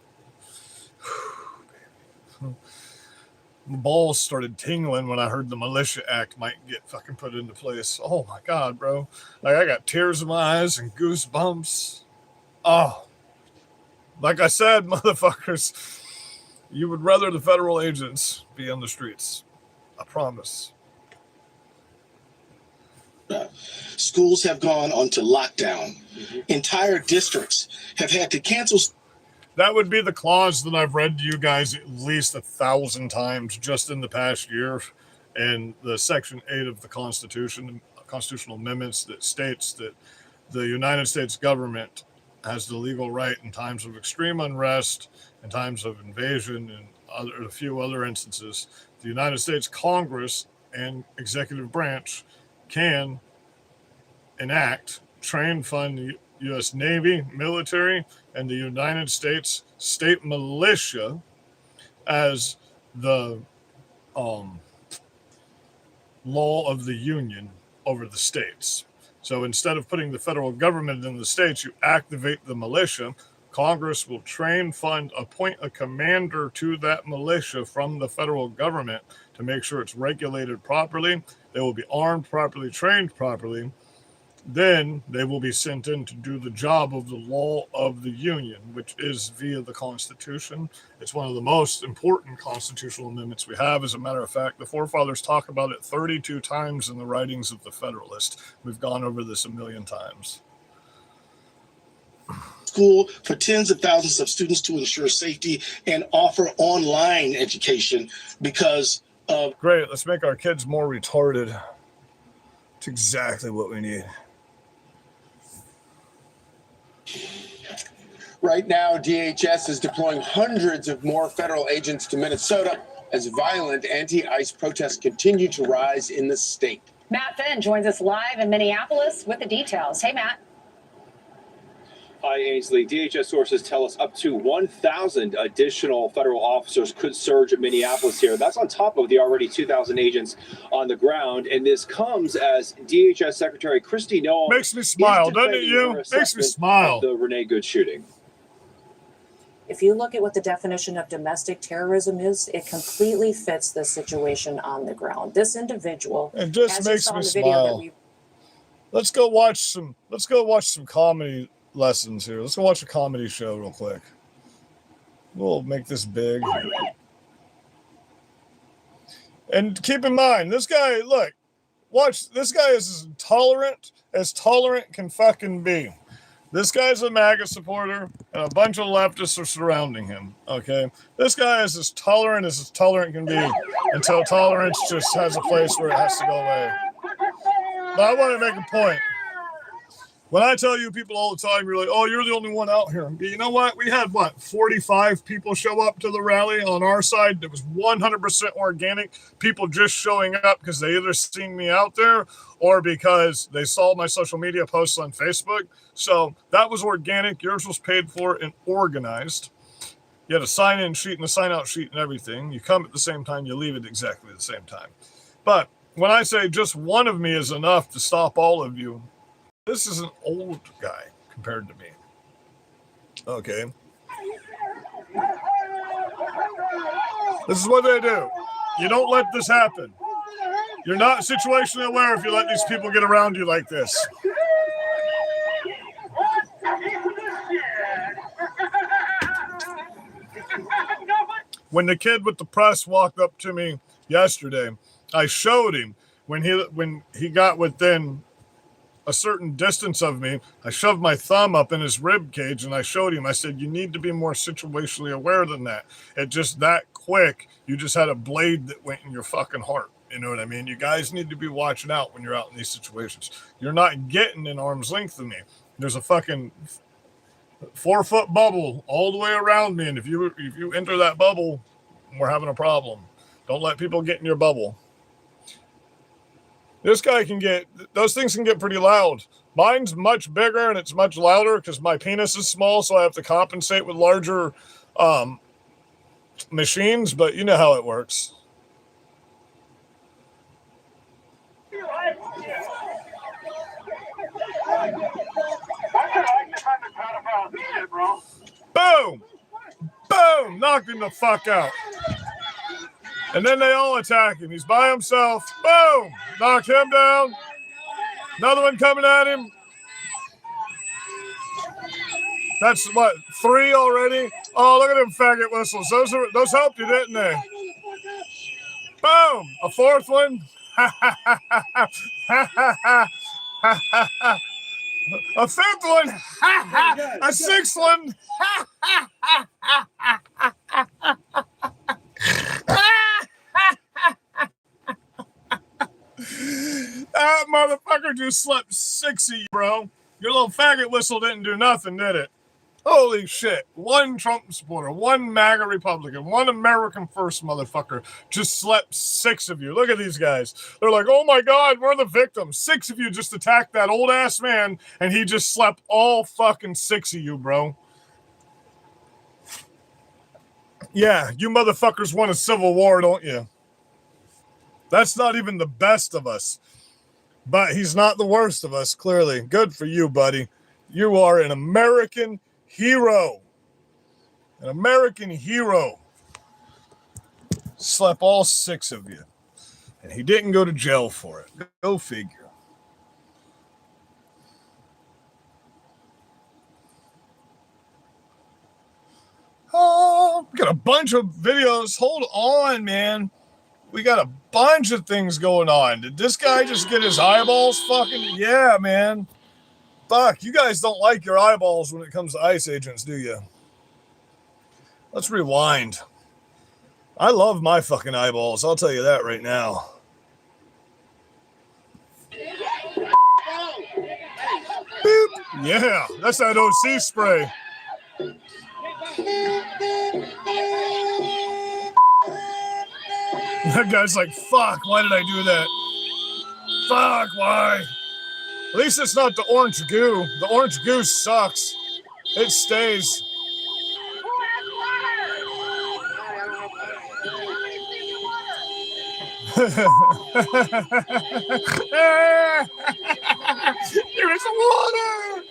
My balls started tingling when I heard the Militia Act might get fucking put into place. Oh my God, bro. Like, I got tears in my eyes and goosebumps. Oh, like I said, motherfuckers, you would rather the federal agents be on the streets. I promise. Schools have gone onto lockdown. Entire districts have had to cancel. That would be the clause that I've read to you guys at least 1,000 times just in the past year, in the Section 8 of the Constitution, constitutional amendments, that states that the United States government has the legal right in times of extreme unrest, in times of invasion, and a few other instances. The United States Congress and executive branch can enact, train, fund the U.S. Navy, military, and the United States state militia as the law of the union over the states. So instead of putting the federal government in the states, you activate the militia. Congress will train, fund, appoint a commander to that militia from the federal government to make sure it's regulated properly. They will be armed properly, trained properly, then they will be sent in to do the job of the law of the Union, which is via the Constitution. It's one of the most important constitutional amendments we have. As a matter of fact, the forefathers talk about it 32 times in the writings of the Federalist. We've gone over this a million times. School for tens of thousands of students to ensure safety and offer online education because of... Great, let's make our kids more retarded. It's exactly what we need. Right now, DHS is deploying hundreds of more federal agents to Minnesota as violent anti-ICE protests continue to rise in the state. Matt Finn joins us live in Minneapolis with the details. Hey, Matt. Hi, Ainsley. DHS sources tell us up to 1,000 additional federal officers could surge at Minneapolis here. That's on top of the already 2,000 agents on the ground. And this comes as DHS Secretary Kristi Noem makes me smile, doesn't it, you? Makes me smile. The Renee Good shooting. If you look at what the definition of domestic terrorism is, it completely fits the situation on the ground. This individual, it just makes me smile. Let's go watch some comedy lessons here. Let's go watch a comedy show real quick. We'll make this big. And keep in mind, this guy, look, watch, this guy is as tolerant can fucking be. This guy's a MAGA supporter, and a bunch of leftists are surrounding him, okay? This guy is as tolerant can be until tolerance just has a place where it has to go away. But I want to make a point. When I tell you people all the time, you're like, oh, you're the only one out here. But you know what? We had, 45 people show up to the rally on our side. It was 100% organic. People just showing up because they either seen me out there or because they saw my social media posts on Facebook. So that was organic. Yours was paid for and organized. You had a sign-in sheet and a sign-out sheet and everything. You come at the same time. You leave at exactly the same time. But when I say just one of me is enough to stop all of you, this is an old guy compared to me. Okay. This is what they do. You don't let this happen. You're not situationally aware if you let these people get around you like this. When the kid with the press walked up to me yesterday, I showed him when he got within a certain distance of me, I shoved my thumb up in his rib cage and I showed him, I said, you need to be more situationally aware than that. It just that quick, you just had a blade that went in your fucking heart. You know what I mean? You guys need to be watching out when you're out in these situations. You're not getting in arm's length of me. There's a fucking 4-foot bubble all the way around me. And if you enter that bubble, we're having a problem. Don't let people get in your bubble. Those things can get pretty loud. Mine's much bigger and it's much louder because my penis is small, so I have to compensate with larger machines, but you know how it works. Boom! Boom! Knocked him the fuck out. And then they all attack him. He's by himself. Boom! Knock him down. Another one coming at him. That's what, 3 already? Oh, look at them faggot whistles. Those helped you, didn't they? Boom! A 4th one. A 5th one. A 6th one. That motherfucker just slept 6 of you, bro. Your little faggot whistle didn't do nothing, did it? Holy shit. 1 Trump supporter, 1 MAGA Republican, 1 American First motherfucker just slept 6 of you. Look at these guys. They're like, oh my God, we're the victims. 6 of you just attacked that old ass man and he just slept all fucking 6 of you, bro. Yeah, you motherfuckers want a civil war, don't you? That's not even the best of us. But he's not the worst of us, clearly. Good for you, buddy. You are an American hero. An American hero. Slept all 6 of you. And he didn't go to jail for it. Go figure. We got a bunch of videos. Hold on, man. We got a bunch of things going on. Did this guy just get his eyeballs fucking? Yeah, man. Fuck, you guys don't like your eyeballs when it comes to ICE agents, do you? Let's rewind. I love my fucking eyeballs. I'll tell you that right now. Boop. Yeah, that's that OC spray. That guy's like, fuck, why did I do that? Fuck, why? At least it's not the orange goo. The orange goo sucks. It stays. There is water!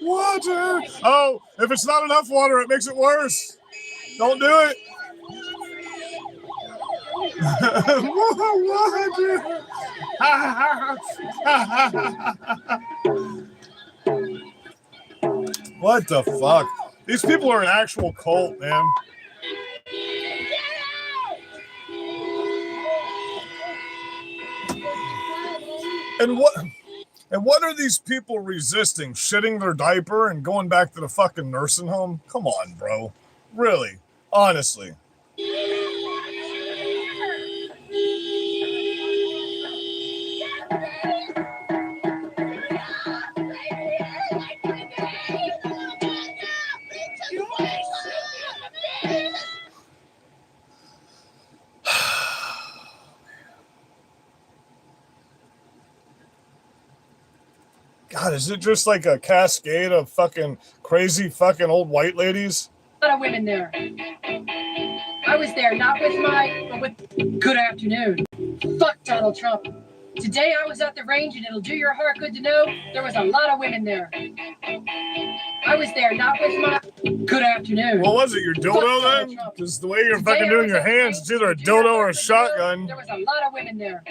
Water! Oh, if it's not enough water, it makes it worse. Don't do it. What the fuck? These people are an actual cult, man. And what are these people resisting? Shitting their diaper and going back to the fucking nursing home? Come on, bro. Really? Honestly. God, is it just like a cascade of fucking crazy fucking old white ladies? A lot of women there. I was there, not with but with good afternoon. Fuck Donald Trump. Today I was at the range, and it'll do your heart good to know there was a lot of women there. I was there, not with good afternoon. What was it, your dildo then? Because the way you're fucking doing your hands, it's either a dildo or a shotgun. There was a lot of women there.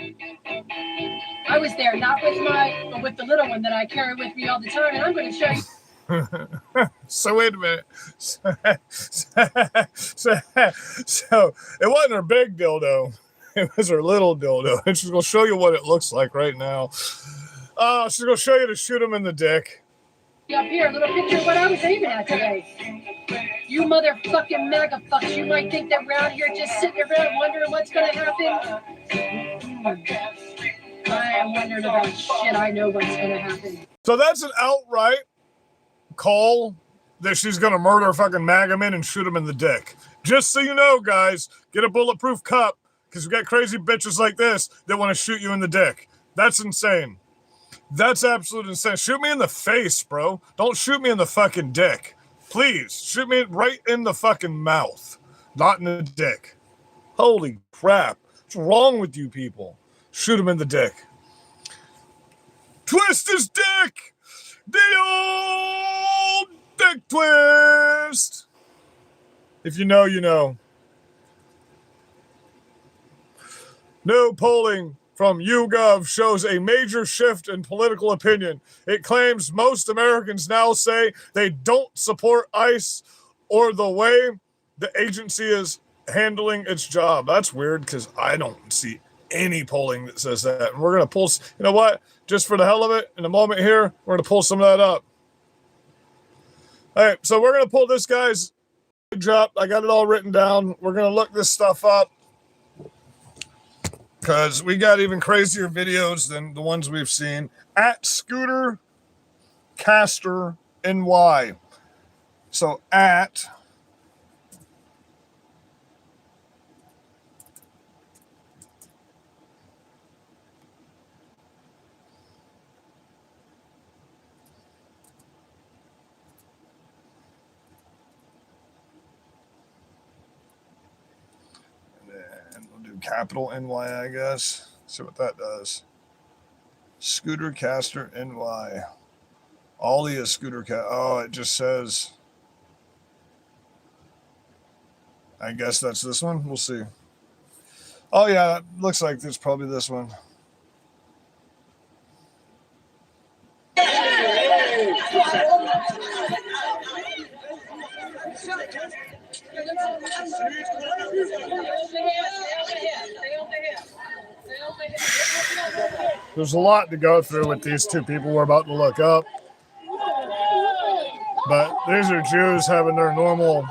I was there, not with but with the little one that I carry with me all the time, and I'm going to show you. So wait a minute. So it wasn't her big dildo. It was her little dildo. And she's going to show you what it looks like right now. She's going to show you to shoot him in the dick. Up here, a little picture of what I was aiming at today. You motherfucking MAGA fucks, you might think that we're out here just sitting around wondering what's going to happen. I am wondering about shit. I know what's going to happen. So that's an outright call that she's going to murder fucking MAGA men and shoot him in the dick. Just so you know, guys, get a bulletproof cup. Because we got crazy bitches like this that want to shoot you in the dick. That's insane. That's absolute insane. Shoot me in the face, bro. Don't shoot me in the fucking dick. Please, shoot me right in the fucking mouth. Not in the dick. Holy crap. What's wrong with you people? Shoot him in the dick. Twist his dick! The old dick twist! If you know, you know. New polling from YouGov shows a major shift in political opinion. It claims most Americans now say they don't support ICE or the way the agency is handling its job. That's weird because I don't see any polling that says that. And we're going to pull, you know what? Just for the hell of it, in a moment here, we're going to pull some of that up. All right, so we're going to pull this guy's up. I got it all written down. We're going to look this stuff up. Because we got even crazier videos than the ones we've seen. At Scooter Caster NY. So at capital NY, I guess. See what that does. Scooter Caster NY. Ollie is Scooter Oh, it just says. I guess that's this one. We'll see. Oh, yeah. It looks like it's probably this one. There's a lot to go through with these two people we're about to look up. But these are Jews having their normal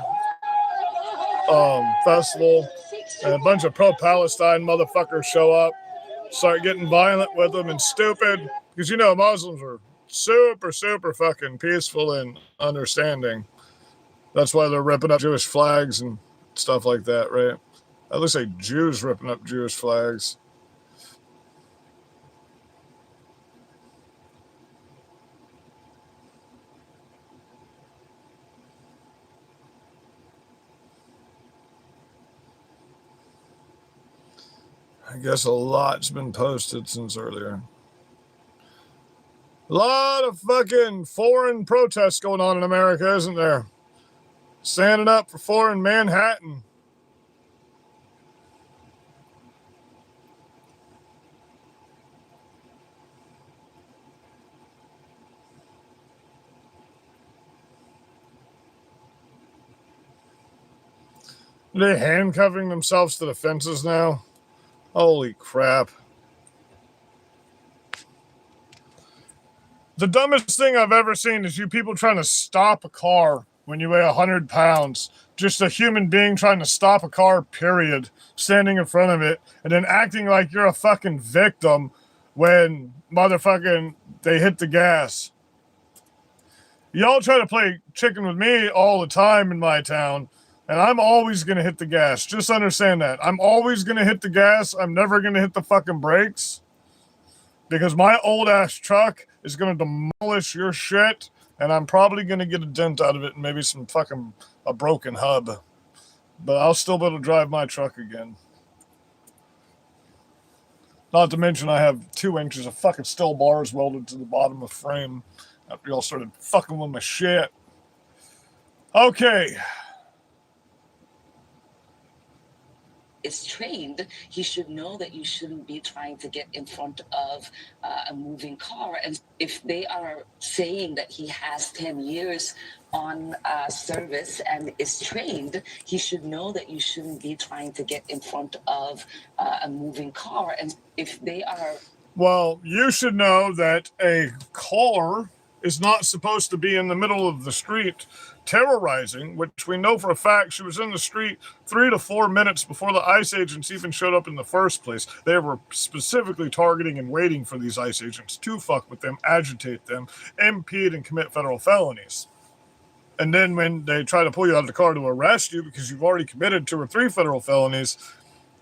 festival. And a bunch of pro-Palestine motherfuckers show up, start getting violent with them and stupid. Because, you know, Muslims are super, super fucking peaceful and understanding. That's why they're ripping up Jewish flags and stuff like that, right? At least like Jews ripping up Jewish flags. I guess a lot's been posted since earlier. A lot of fucking foreign protests going on in America, isn't there? Standing up for foreign Manhattan. Are they handcuffing themselves to the fences now? Holy crap. The dumbest thing I've ever seen is you people trying to stop a car when you weigh 100 pounds. Just a human being trying to stop a car, period. Standing in front of it and then acting like you're a fucking victim when motherfucking they hit the gas. Y'all try to play chicken with me all the time in my town. And I'm always going to hit the gas. Just understand that. I'm always going to hit the gas. I'm never going to hit the fucking brakes. Because my old ass truck is going to demolish your shit. And I'm probably going to get a dent out of it and maybe some fucking a broken hub. But I'll still be able to drive my truck again. Not to mention I have 2 inches of fucking steel bars welded to the bottom of the frame. After y'all started fucking with my shit. Okay. Is trained, he should know that you shouldn't be trying to get in front of a moving car. And if they are saying that he has 10 years on service and is trained, he should know that you shouldn't be trying to get in front of a moving car. And if they are... Well, you should know that a car is not supposed to be in the middle of the street terrorizing, which we know for a fact she was in the street 3 to 4 minutes before the ICE agents even showed up in the first place. They were specifically targeting and waiting for these ICE agents to fuck with them, agitate them, impede and commit federal felonies. And then when they try to pull you out of the car to arrest you because you've already committed 2 or 3 federal felonies,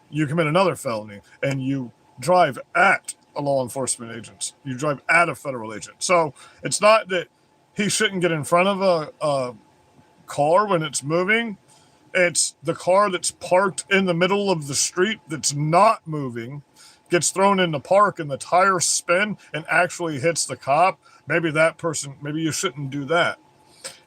you commit another felony and you drive at a law enforcement agent. You drive at a federal agent. So it's not that he shouldn't get in front of a car when it's moving. It's the car that's parked in the middle of the street that's not moving, gets thrown in the park and the tires spin and actually hits the cop. Maybe that person, maybe you shouldn't do that.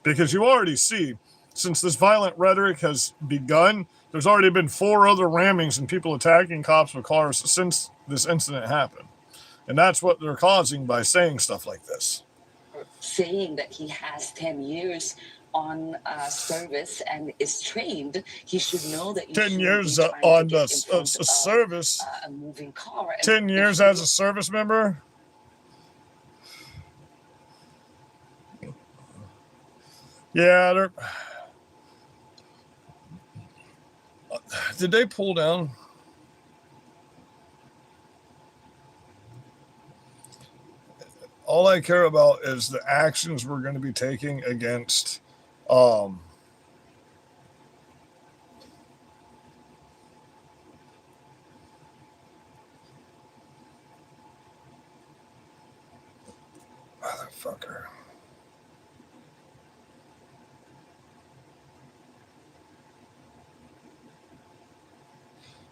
Because you already see, since this violent rhetoric has begun, there's already been 4 other rammings and people attacking cops with cars since this incident happened. And that's what they're causing by saying stuff like this. Saying that he has 10 years on service and is trained, he should know that you 10 years on the service. A moving car. 10 years as a service member. Yeah, did they pull down? All I care about is the actions we're going to be taking against motherfucker.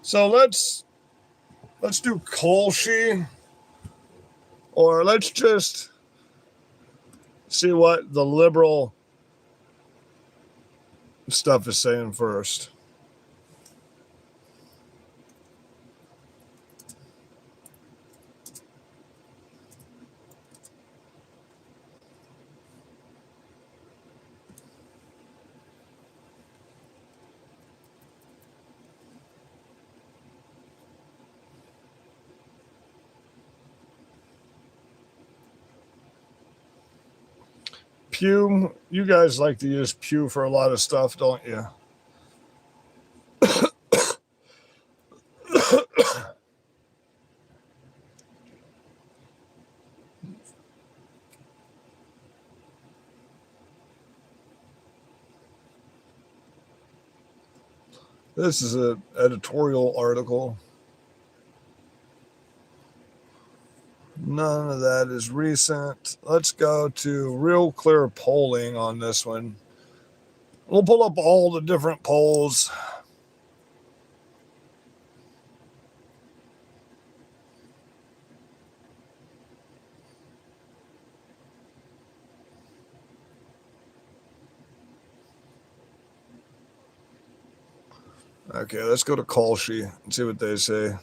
So let's do Kolshi, or let's just see what the liberal stuff is saying first. Pew. You guys like to use Pew for a lot of stuff, don't you? This is an editorial article. None of that is recent. Let's go to Real Clear polling on this one. We'll pull up all the different polls. Okay, let's go to Kalshi and see what they say.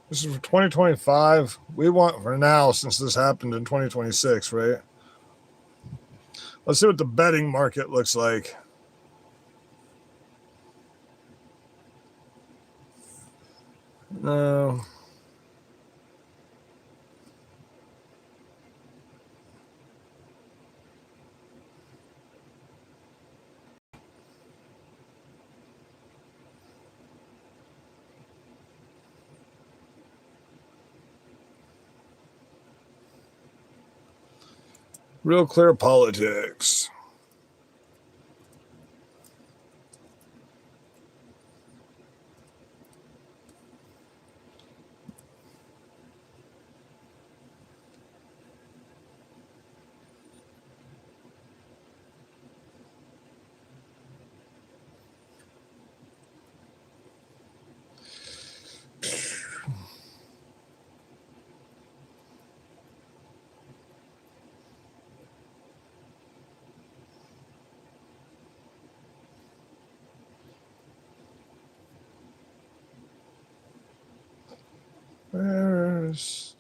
This is for 2025. We want for now, since this happened in 2026, right? Let's see what the betting market looks like. No. Real Clear Politics.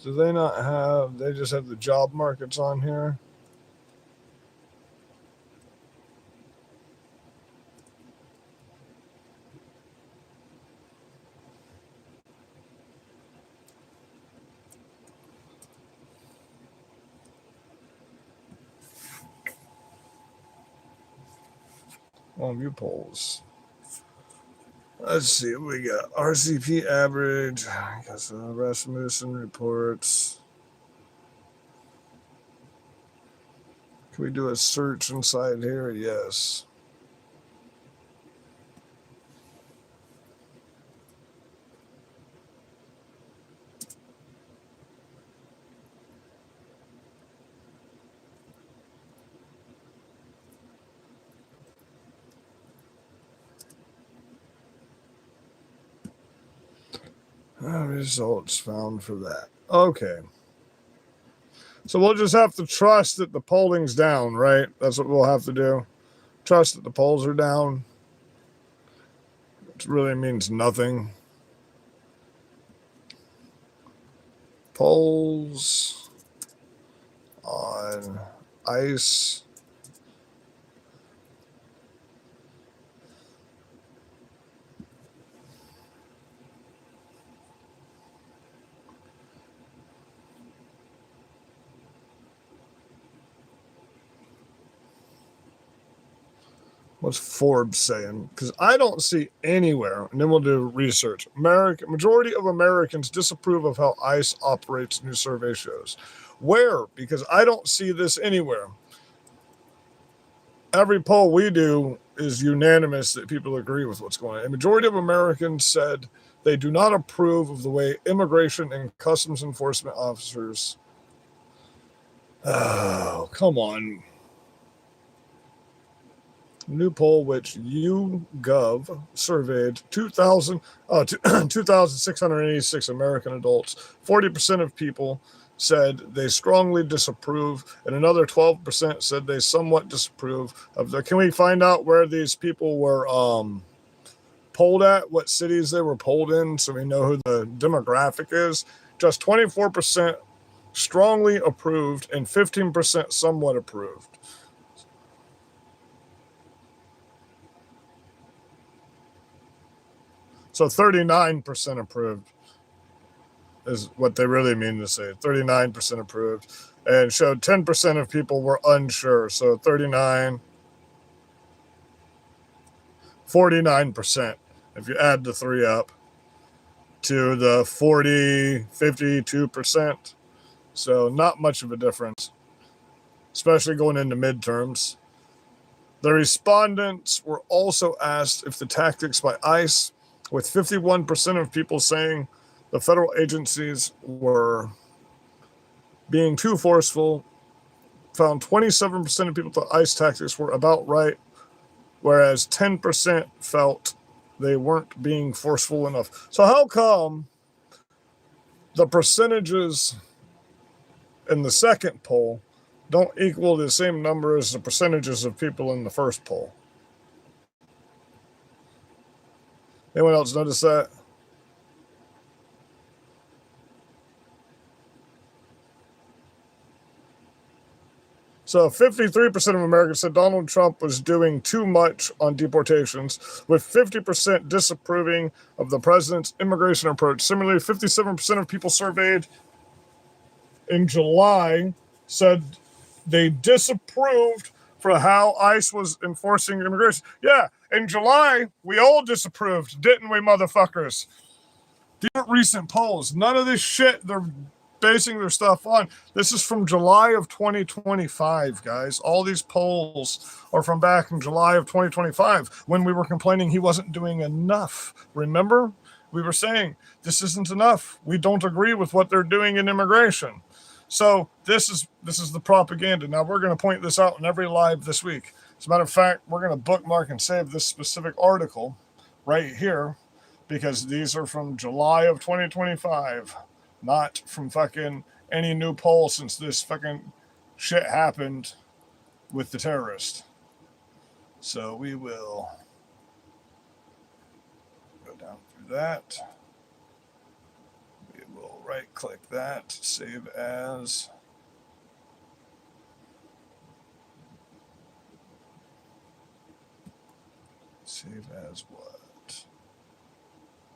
Do they not have, they just have the job markets on here? View polls. Let's see what we got. RCP average. I guess Rasmussen reports. Can we do a search inside here? Yes. Results found for that. Okay. So we'll just have to trust that the polling's down, right? That's what we'll have to do. Trust that the polls are down. It really means nothing. Polls on ICE. What's Forbes saying? Because I don't see anywhere, and then we'll do research. Majority of Americans disapprove of how ICE operates, new survey shows. Where? Because I don't see this anywhere. Every poll we do is unanimous that people agree with what's going on. A majority of Americans said they do not approve of the way immigration and customs enforcement officers. Oh, come on. New poll which YouGov surveyed 2,686 American adults. 40% of people said they strongly disapprove, and another 12% said they somewhat disapprove of the. Can we find out where these people were polled at, what cities they were polled in, so we know who the demographic is? Just 24% strongly approved and 15% somewhat approved. So 39% approved is what they really mean to say. 39% approved, and showed 10% of people were unsure. So 49%, if you add the three up to the 52%. So not much of a difference, especially going into midterms. The respondents were also asked if the tactics by ICE, with 51% of people saying the federal agencies were being too forceful, found 27% of people thought ICE tactics were about right, whereas 10% felt they weren't being forceful enough. So how come the percentages in the second poll don't equal the same number as the percentages of people in the first poll? Anyone else notice that? So 53% of Americans said Donald Trump was doing too much on deportations, with 50% disapproving of the president's immigration approach. Similarly, 57% of people surveyed in July said they disapproved for how ICE was enforcing immigration. Yeah, in July, we all disapproved, didn't we, motherfuckers? These aren't recent polls. None of this shit they're basing their stuff on. This is from July of 2025, guys. All these polls are from back in July of 2025 when we were complaining he wasn't doing enough. Remember? We were saying this isn't enough. We don't agree with what they're doing in immigration. So this is the propaganda. Now we're going to point this out in every live this week. As a matter of fact, we're going to bookmark and save this specific article right here, because these are from July of 2025, not from fucking any new poll since this fucking shit happened with the terrorist. So we will go down through that. We will right click that, save as. Save as what?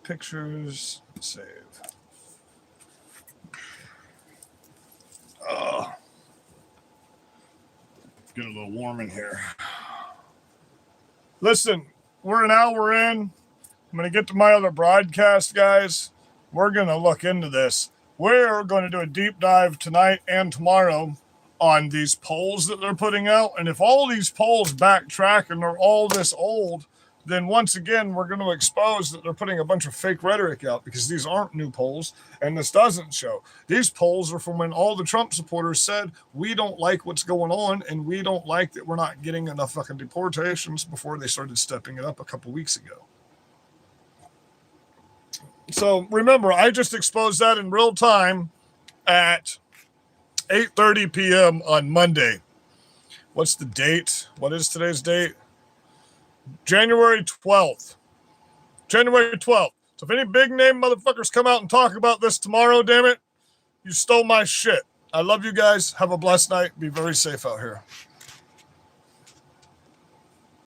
Pictures, save. Get a little warm in here. Listen, we're an hour in. I'm going to get to my other broadcast, guys. We're going to look into this. We're going to do a deep dive tonight and tomorrow on these polls that they're putting out. And if all these polls backtrack and they're all this old, then once again, we're going to expose that they're putting a bunch of fake rhetoric out, because these aren't new polls, and this doesn't show. These polls are from when all the Trump supporters said, we don't like what's going on, and we don't like that we're not getting enough fucking deportations, before they started stepping it up a couple weeks ago. So remember, I just exposed that in real time at 8:30 p.m. on Monday. What's the date? What is today's date? January 12th. January 12th. So if any big name motherfuckers come out and talk about this tomorrow, damn it, you stole my shit. I love you guys. Have a blessed night. Be very safe out here.